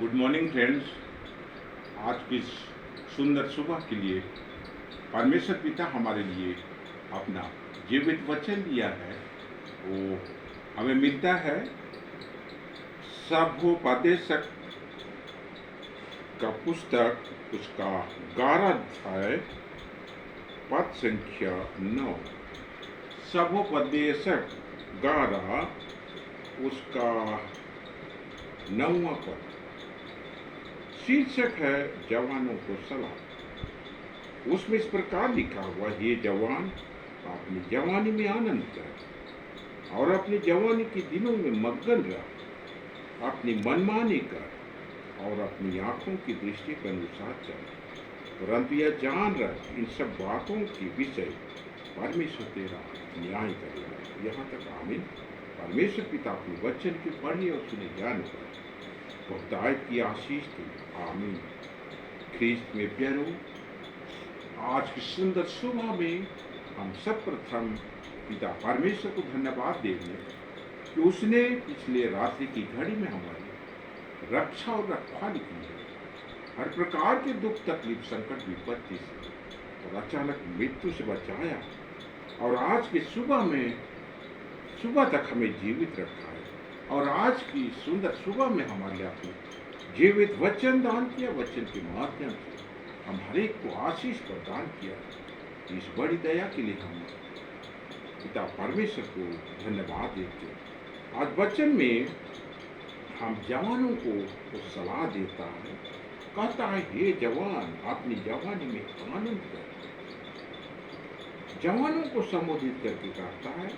Good morning friends. आज की सुंदर सुबह के लिए परमेश्वर पिता हमारे लिए अपना जीवित वचन दिया है। वो हमें मिलता है सभोपदेशक का पुस्तक, उसका 11 अध्याय पद संख्या 9। सभोपदेशक 11 उसका 9वां पद। शीर्षक है जवानों को सलाह। उसमें इस प्रकार लिखा हुआ, ये जवान अपनी जवानी में आनंद कर और अपनी जवानी के दिनों में मग्न रह, अपनी मनमानी कर और अपनी आंखों की दृष्टि के अनुसार चल, परंतु यह जान रख इन सब बातों के विषय परमेश्वर तेरा न्याय करेगा। यहाँ तक आमीन। परमेश्वर पिता अपने वचन की पढ़ी और सुने ज्ञान कर बहुतायत की आशीष दी। आमीन। ख्रीस्त में प्यारो, आज की सुंदर सुबह में हम सब प्रथम पिता परमेश्वर को धन्यवाद देंगे कि उसने पिछले रात्रि की घड़ी में हमारी रक्षा और रखवाली की है। हर प्रकार के दुख, तकलीफ, संकट, विपत्ति से और अचानक मृत्यु से बचाया और आज की सुबह तक हमें जीवित रखा है। और आज की सुंदर सुबह में हमारे लिए अपने जीवित वचन दान किया। वचन के माध्यम से हम हर एक को आशीष प्रदान किया। इस बड़ी दया के लिए हम पिता परमेश्वर को धन्यवाद देते हैं। आज वचन में हम जवानों को सलाह देता है, कहता है, हे जवान अपनी जवानी में आनंद कर। जवानों को संबोधित करके कहता है,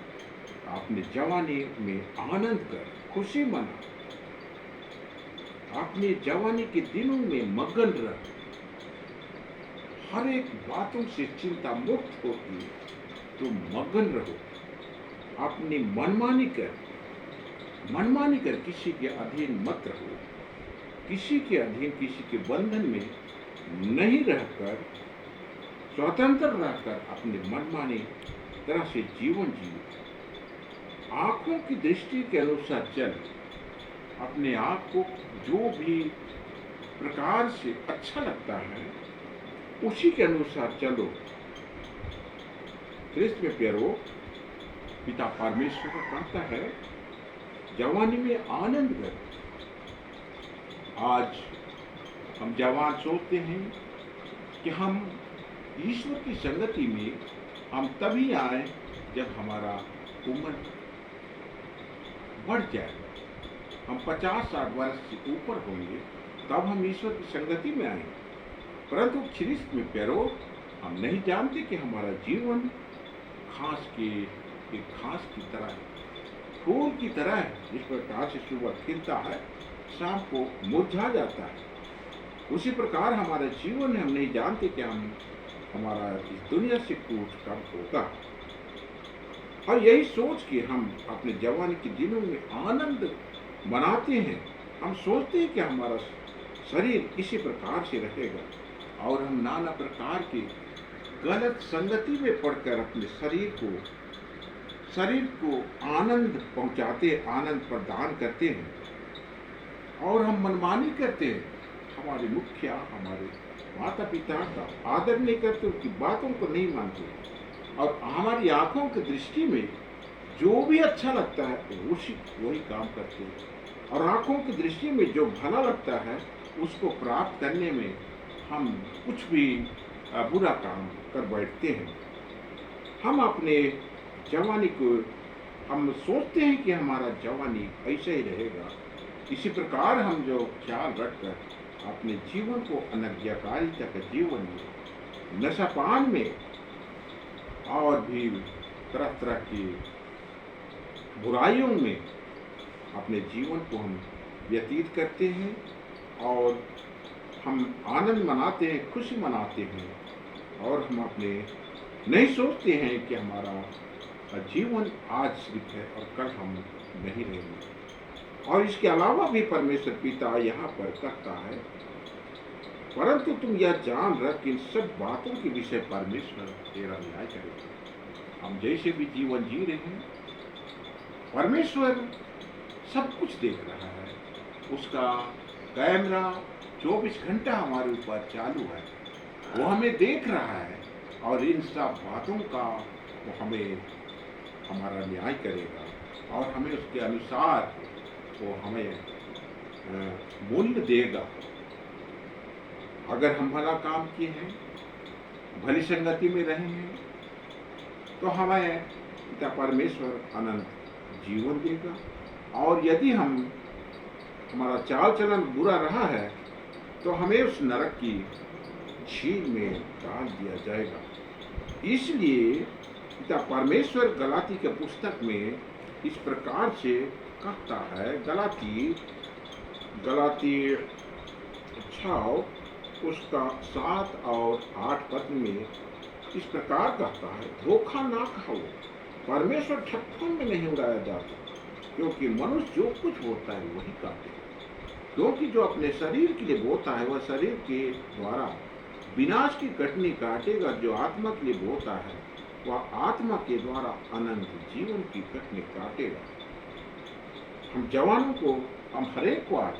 अपनी जवानी में आनंद कर, खुशी मना, अपनी जवानी के दिनों में मगन रह, हर एक बातों से चिंता मुक्त होती तुम मगन रहो। अपनी मनमानी कर किसी के अधीन मत रहो। किसी के अधीन, किसी के बंधन में नहीं रहकर, स्वतंत्र रहकर अपने मनमानी तरह से जीवन जियो। आंखों की दृष्टि के अनुसार चल। अपने आप को जो भी प्रकार से अच्छा लगता है उसी के अनुसार चलो। ख्रीस्त में प्यारो, पिता परमेश्वर का कहता है, जवानी में आनंद कर। आज हम जवान सोचते हैं कि हम ईश्वर की संगति में हम तभी आए जब हमारा उम्र बढ़ जाए, हम 50-60 वर्ष से ऊपर होंगे, तब हम ईश्वर की संगति में आएंगे। परंतु ख्रीस्त में प्यारो, हम नहीं जानते कि हमारा जीवन घास की तरह है, फूल की तरह है, जिस प्रकार से सुबह खिलता है, शाम को मुरझा जाता है। उसी प्रकार हमारा जीवन है, हम नहीं जानते कि हमारा इस दुनिया से कूच कब होगा। और यही सोच के हम अपने जवानी के दिनों में आनंद मनाते हैं। हम सोचते हैं कि हमारा शरीर इसी प्रकार से रहेगा और हम नाना प्रकार की गलत संगति में पड़कर अपने शरीर को आनंद पहुंचाते, आनंद प्रदान करते हैं और हम मनमानी करते हैं। हमारे मुखिया, हमारे माता पिता का आदर नहीं करते, उनकी बातों को नहीं मानते और हमारी आंखों की दृष्टि में जो भी अच्छा लगता है वही काम करते हैं। और आंखों की दृष्टि में जो भला लगता है उसको प्राप्त करने में हम कुछ भी बुरा काम कर बैठते हैं। हम अपने जवानी को हम सोचते हैं कि हमारा जवानी ऐसे ही रहेगा। इसी प्रकार हम जो ख्याल रखकर अपने जीवन को अनज्ञाकारिता के जीवन में, नशापान में और भी तरह तरह की बुराइयों में अपने जीवन को हम व्यतीत करते हैं और हम आनंद मनाते हैं, खुशी मनाते हैं और हम अपने नहीं सोचते हैं कि हमारा जीवन आज सिर्फ है और कल हम नहीं रहेंगे। और इसके अलावा भी परमेश्वर पिता यहाँ पर कहता है, परंतु तुम यह जान रख कि इन सब बातों के विषय परमेश्वर तेरा न्याय करेगा। हम जैसे भी जीवन जी रहे हैं, परमेश्वर सब कुछ देख रहा है। उसका कैमरा 24 घंटा हमारे ऊपर चालू है, वो हमें देख रहा है और इन सब बातों का वो हमें हमारा न्याय करेगा और हमें उसके अनुसार वो हमें मूल्य देगा। अगर हम भला काम किए हैं, भली संगति में रहे हैं, तो हमें पिता परमेश्वर अनंत जीवन देगा। और यदि हमारा चाल चलन बुरा रहा है तो हमें उस नरक की झील में डाल दिया जाएगा। इसलिए पिता परमेश्वर गलाती के पुस्तक में इस प्रकार से कहता है, गलाती 6 उसका 7 और 8 पद में इस प्रकार कहता है, धोखा ना खाओ, परमेश्वर ठट्ठों में नहीं उड़ाया जाता, क्योंकि मनुष्य जो कुछ बोता है वही काटे। क्योंकि जो अपने शरीर के लिए बोता है वह शरीर के द्वारा विनाश की कटनी काटेगा, जो आत्मा के लिए बोता है वह आत्मा के द्वारा अनंत जीवन की कटनी काटेगा। हम जवानों को, हम हरेक को आज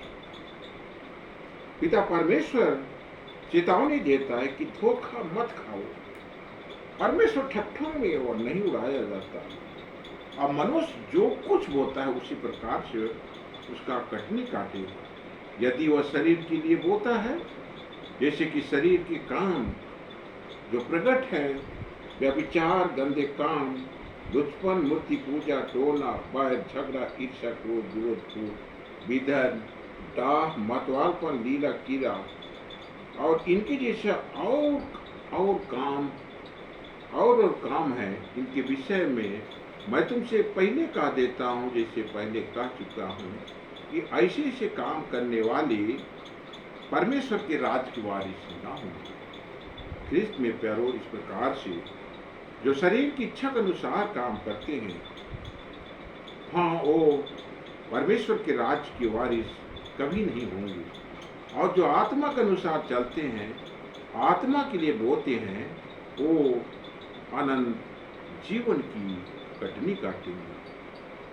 पिता परमेश्वर चेतावनी देता है कि धोखा मत खाओ, परमेश्वर ठट्ठों में और नहीं उड़ाया जाता। अब मनुष्य जो कुछ बोता है उसी प्रकार से उसका कटनी काटेगा। यदि वह शरीर के लिए बोता है, जैसे कि शरीर के काम जो प्रकट है, व्यभिचार, गंदे काम, लुचपन, मूर्ति पूजा, टोना, बैर, झगड़ा, ईर्ष्या, क्रोध, विरोध, विधर्म, डाह, मतवालपन, लीला, कीड़ा और इनके जैसा और काम है, इनके विषय में मैं तुमसे पहले कह देता हूँ, जैसे पहले कह चुका हूँ, कि ऐसे ऐसे काम करने वाले परमेश्वर के राज्य की वारिस न होंगे। ख्रिस्त में प्यारो, इस प्रकार से जो शरीर की इच्छा के अनुसार काम करते हैं, हाँ, वो परमेश्वर के राज्य की वारिस कभी नहीं होंगे। और जो आत्मा के अनुसार चलते हैं, आत्मा के लिए बोते हैं, वो अनंत जीवन की कटनी काटेंगे।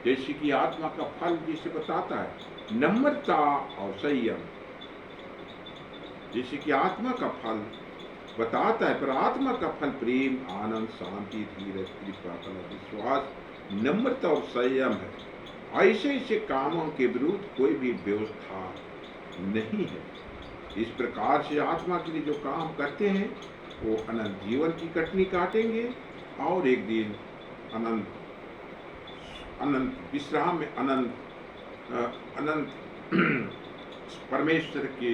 जैसे कि आत्मा का फल जिसे बताता है नम्रता और संयम, जैसे कि आत्मा का फल बताता है, पर आत्मा का फल प्रेम, आनंद, शांति, धीरज, कृपा, विश्वास, नम्रता और संयम है। ऐसे ऐसे कामों के विरुद्ध कोई भी व्यवस्था नहीं है। इस प्रकार से आत्मा के लिए जो काम करते हैं वो अनंत जीवन की कटनी काटेंगे और एक दिन अनंत विश्राम में अनंत परमेश्वर के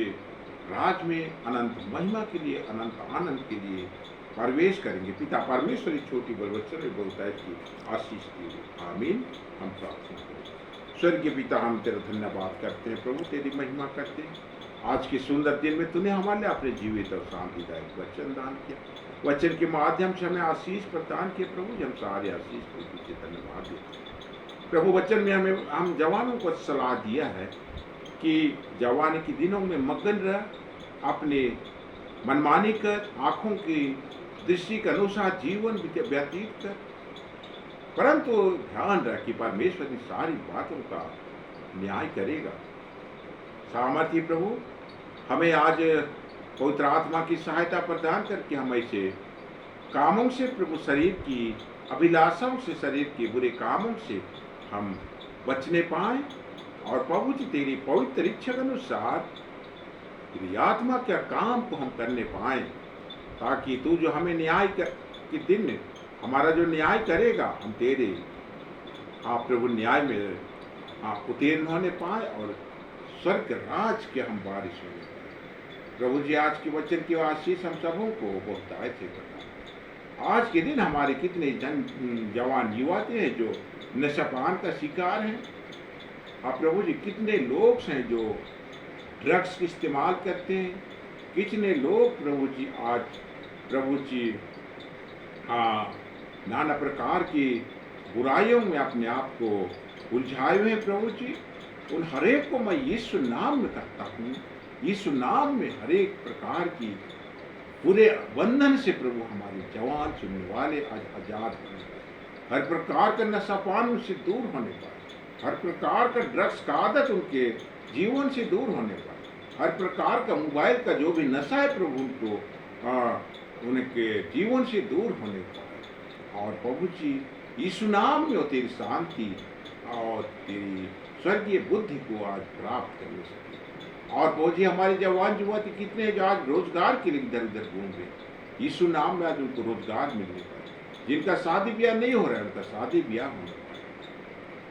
राज में अनंत महिमा के लिए, अनंत आनंद के लिए प्रवेश करेंगे। पिता परमेश्वर इस छोटी बलवचन में बोलता है कि आशीष दीजिए। आमीन। हम प्रार्थना करें। स्वर्गीय पिता, हम तेरा धन्यवाद करते हैं प्रभु, तेरी महिमा करते हैं। आज के सुंदर दिन में तूने हमारे लिए अपने जीवित और शांतिदायक वचन दान किया। वचन के माध्यम से हमें आशीष प्रदान किए प्रभु, हम सारे आशीष को तुझे धन्यवाद देते हैं प्रभु। वचन में हम जवानों को सलाह दिया है कि जवानी के दिनों में मगन रह, अपने मनमानी कर, आँखों की दृष्टि के अनुसार जीवन व्यतीत कर, परंतु ध्यान रख कि परमेश्वर की सारी बातों का न्याय करेगा। सामर्थ्य प्रभु, हमें आज पवित्र आत्मा की सहायता प्रदान करके हम ऐसे कामों से प्रभु, शरीर की अभिलाषाओं से, शरीर के बुरे कामों से हम बचने पाए और प्रभु जी तेरी पवित्र इच्छा के अनुसार तेरी आत्मा के काम को हम करने पाए, ताकि तू जो हमें न्याय के दिन हमारा जो न्याय करेगा, हम तेरे प्रभु न्याय में उत्तीर्ण होने पाए और स्वर्ग राज के हम वारिस होने पाए। प्रभु जी आज के वचन की आशीष हम सबों को बहुतायत से करना। आज के दिन हमारे कितने जवान युवा हैं जो नशापान का शिकार हैं। प्रभु जी कितने लोग हैं जो ड्रग्स का इस्तेमाल करते हैं। कितने लोग प्रभु जी आज प्रभु जी नाना प्रकार की बुराइयों में अपने आप को उलझाए हुए हैं। प्रभु जी उन हरेक को मैं यीशु नाम में करता हूँ। यीशु नाम में हरेक प्रकार की बुरे बंधन से प्रभु हमारे जवान सुनने वाले आज आजाद होने पाए, हर प्रकार का नशापान उनसे दूर होने पाए, हर प्रकार का ड्रग्स का आदत उनके जीवन से दूर होने पाए। हर प्रकार का मोबाइल का जो भी नशा है प्रभु उनको उनके जीवन से दूर होने पाए। और प्रभु जी यीशु नाम में तेरी शांति और तेरी स्वर्गीय बुद्धि को आज प्राप्त करने सके। और प्रभु जी हमारे जवान युवती कितने जो आज रोजगार के लिए इधर उधर घूम रहे, यीशु नाम में आज उनको रोजगार मिलने पाए। जिनका शादी ब्याह नहीं हो रहा है उनका शादी ब्याह होने पाए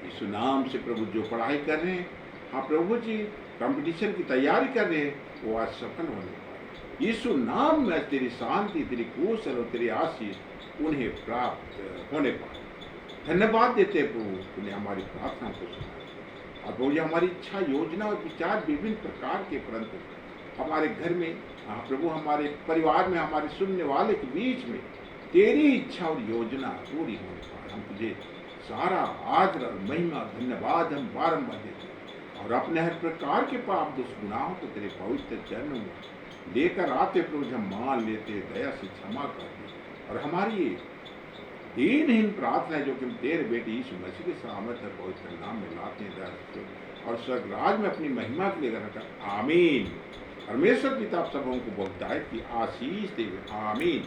यीशु नाम से। प्रभु जो पढ़ाई कर रहे हैं, हाँ प्रभु जी कंपटीशन की तैयारी कर रहे हैं, वो आज सफल होने पाए यीशु नाम में। तेरी शांति, तेरी कुशल और तेरी आशीष उन्हें प्राप्त होने पाए। धन्यवाद देते हैं प्रभु, उन्हें हमारी प्रार्थना को सुना। और प्रभु जी हमारी इच्छा, योजना और विचार विभिन्न प्रकार के, परंतु हमारे घर में, हाँ प्रभु हमारे परिवार में, हमारे सुनने वाले के बीच में तेरी इच्छा और योजना पूरी होने पाए। हम तुझे सारा आदर और महिमा धन्यवाद हम बारंबार देते हैं। और अपने हर प्रकार के पाप दुष्गुनाहों को तेरे पवित्र चरणों में लेकर आते प्रभु, हम मान लेते, दया से क्षमा करते। और हमारी ये दीनहीन प्रार्थना है जो कि हम तेरे बेटे यीशु मसीह के सामर्थ्य और पवित्र नाम में लाते हैं और स्वर्गराज में अपनी महिमा के लिए रखा। आमीन। परमेश्वर पिता आप सबों को बहुतायत की आशीष देवे। आमीन।